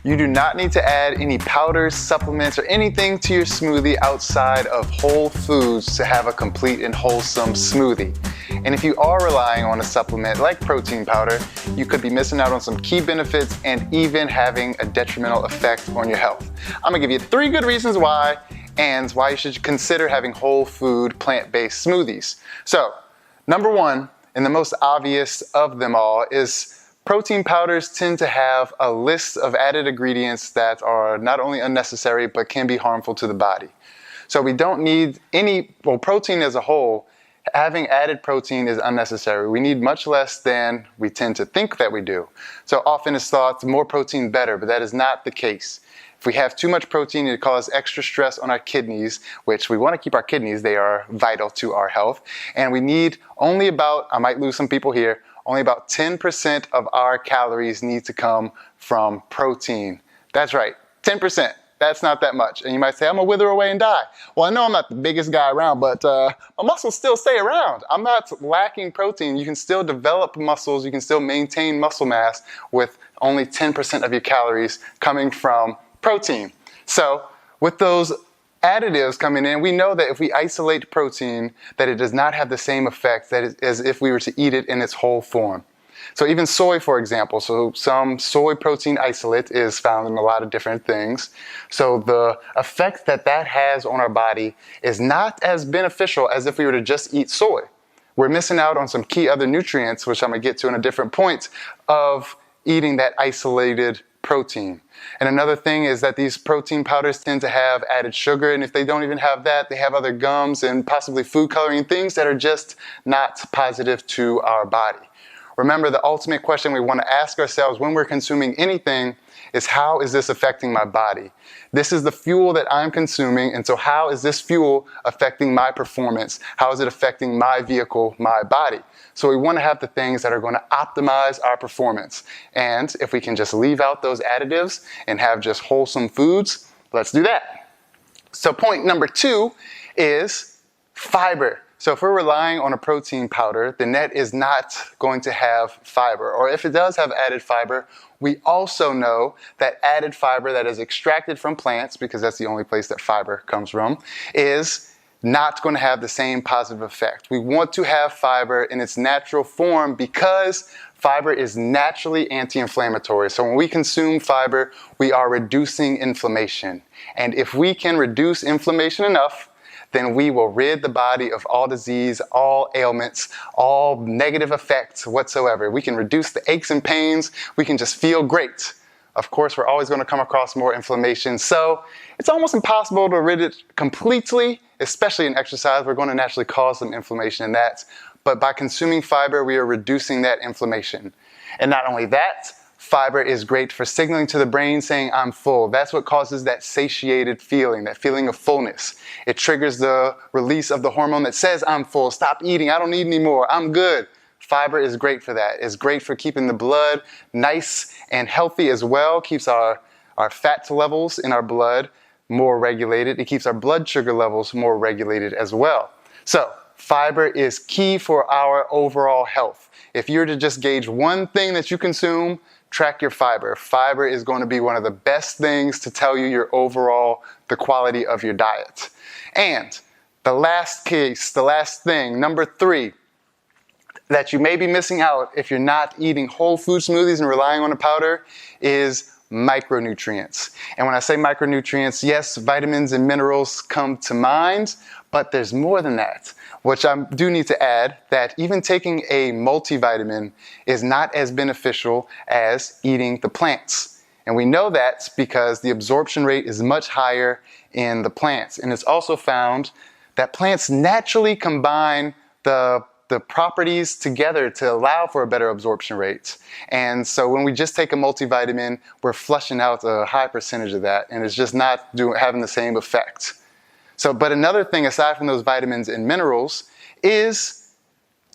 You do not need to add any powders, supplements, or anything to your smoothie outside of whole foods to have a complete and wholesome smoothie. And if you are relying on a supplement like protein powder, you could be missing out on some key benefits and even having a detrimental effect on your health. I'm gonna give you 3 good reasons why and why you should consider having whole food plant-based smoothies. So, number 1, and the most obvious of them all, is protein powders tend to have a list of added ingredients that are not only unnecessary but can be harmful to the body. So we don't need protein as a whole, having added protein is unnecessary. We need much less than we tend to think that we do. So often it's thought more protein better, but that is not the case. If we have too much protein, it causes extra stress on our kidneys, which we want to keep our kidneys, they are vital to our health. And we need only about, I might lose some people here, only about 10% of our calories need to come from protein. That's right, 10%. That's not that much. And you might say, I'm gonna wither away and die. Well, I know I'm not the biggest guy around, but my muscles still stay around. I'm not lacking protein. You can still develop muscles, you can still maintain muscle mass with only 10% of your calories coming from protein. So with those additives coming in, we know that if we isolate protein, that it does not have the same effect as if we were to eat it in its whole form. So even soy, for example, so some soy protein isolate is found in a lot of different things. So the effect that that has on our body is not as beneficial as if we were to just eat soy. We're missing out on some key other nutrients, which I'm gonna get to in a different point, of eating that isolated protein. And another thing is that these protein powders tend to have added sugar, and if they don't even have that, they have other gums and possibly food coloring, things that are just not positive to our body. Remember, the ultimate question we want to ask ourselves when we're consuming anything is, how is this affecting my body? This is the fuel that I'm consuming, and so how is this fuel affecting my performance? How is it affecting my vehicle, my body? So we want to have the things that are going to optimize our performance. And if we can just leave out those additives and have just wholesome foods, let's do that. So point number 2 is fiber. So if we're relying on a protein powder, then that is not going to have fiber. Or if it does have added fiber, we also know that added fiber that is extracted from plants, because that's the only place that fiber comes from, is not going to have the same positive effect. We want to have fiber in its natural form because fiber is naturally anti-inflammatory. So when we consume fiber, we are reducing inflammation. And if we can reduce inflammation enough, then we will rid the body of all disease, all ailments, all negative effects whatsoever. We can reduce the aches and pains. We can just feel great. Of course, we're always going to come across more inflammation. So it's almost impossible to rid it completely, especially in exercise. We're going to naturally cause some inflammation in that. But by consuming fiber, we are reducing that inflammation. And not only that, fiber is great for signaling to the brain saying, I'm full. That's what causes that satiated feeling, that feeling of fullness. It triggers the release of the hormone that says, I'm full, stop eating, I don't need any more, I'm good. Fiber is great for that. It's great for keeping the blood nice and healthy as well. Keeps our fat levels in our blood more regulated. It keeps our blood sugar levels more regulated as well. So fiber is key for our overall health. If you're to just gauge one thing that you consume, track your fiber. Fiber is going to be one of the best things to tell you the quality of your diet. And the last thing, number 3, that you may be missing out if you're not eating whole food smoothies and relying on a powder is micronutrients. And when I say micronutrients, yes, vitamins and minerals come to mind, but there's more than that. Which I do need to add that even taking a multivitamin is not as beneficial as eating the plants. And we know that because the absorption rate is much higher in the plants. And it's also found that plants naturally combine the properties together to allow for a better absorption rate. And so when we just take a multivitamin, we're flushing out a high percentage of that, and it's just not having the same effect. So, but another thing aside from those vitamins and minerals is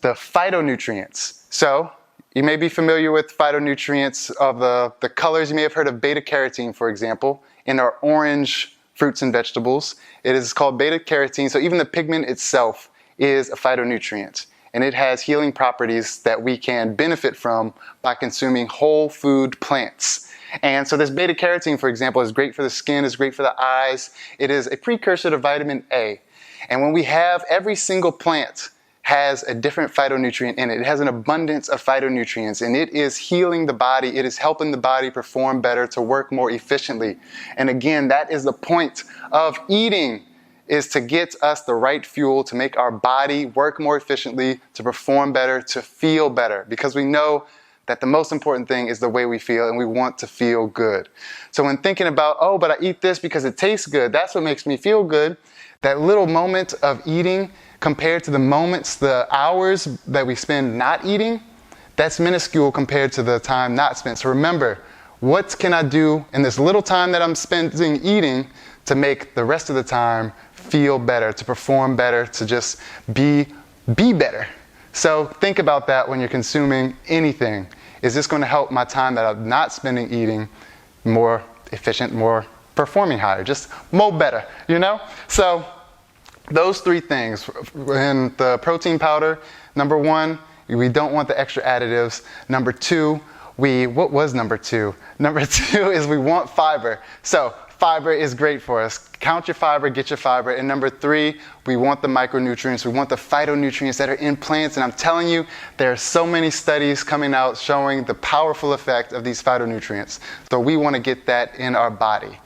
the phytonutrients. So you may be familiar with phytonutrients of the colors. You may have heard of beta carotene, for example, in our orange fruits and vegetables. It is called beta carotene. So even the pigment itself is a phytonutrient, and it has healing properties that we can benefit from by consuming whole food plants. And so this beta carotene, for example, is great for the skin, is great for the eyes. It is a precursor to vitamin A. And when we have, every single plant has a different phytonutrient in it. It has an abundance of phytonutrients, and it is healing the body. It is helping the body perform better, to work more efficiently. And again, that is the point of eating, is to get us the right fuel to make our body work more efficiently, to perform better, to feel better. Because we know that the most important thing is the way we feel, and we want to feel good. So when thinking about, oh, but I eat this because it tastes good, that's what makes me feel good, that little moment of eating compared to the moments, the hours that we spend not eating, that's minuscule compared to the time not spent. So remember, what can I do in this little time that I'm spending eating to make the rest of the time feel better, to perform better, to just be better? So think about that when you're consuming anything. Is this going to help my time that I'm not spending eating more efficient, more performing higher, just more better, you know? So those three things. In the protein powder, number one, we don't want the extra additives. Number two, what was number two? Number two is we want fiber. So fiber is great for us. Count your fiber, get your fiber. And number three, we want the micronutrients. We want the phytonutrients that are in plants. And I'm telling you, there are so many studies coming out showing the powerful effect of these phytonutrients. So we want to get that in our body.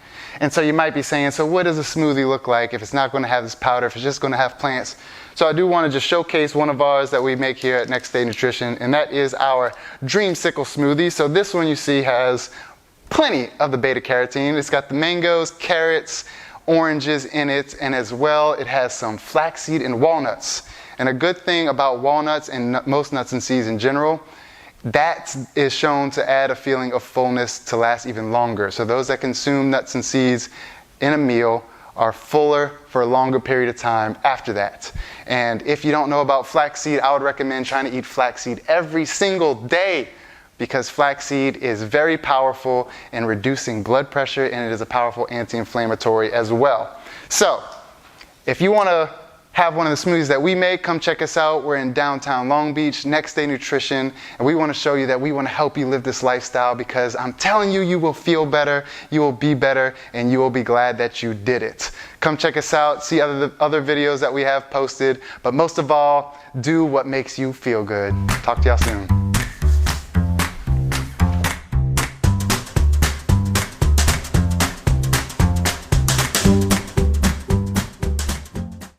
And so you might be saying, so what does a smoothie look like if it's not going to have this powder, if it's just going to have plants? So I do want to just showcase one of ours that we make here at Next Day Nutrition, and that is our Dreamsicle smoothie. So this one you see has plenty of the beta carotene. It's got the mangoes, carrots, oranges in it, and as well it has some flaxseed and walnuts. And a good thing about walnuts and most nuts and seeds in general, that is shown to add a feeling of fullness to last even longer. So those that consume nuts and seeds in a meal are fuller for a longer period of time after that. And if you don't know about flaxseed, I would recommend trying to eat flaxseed every single day, because flaxseed is very powerful in reducing blood pressure, and it is a powerful anti-inflammatory as well. So if you want to have one of the smoothies that we make, come check us out. We're in downtown Long Beach, Next Day Nutrition, and we want to show you that we want to help you live this lifestyle, because I'm telling you, you will feel better, you will be better, and you will be glad that you did it. Come check us out, see other videos that we have posted, but most of all, do what makes you feel good. Talk to y'all soon.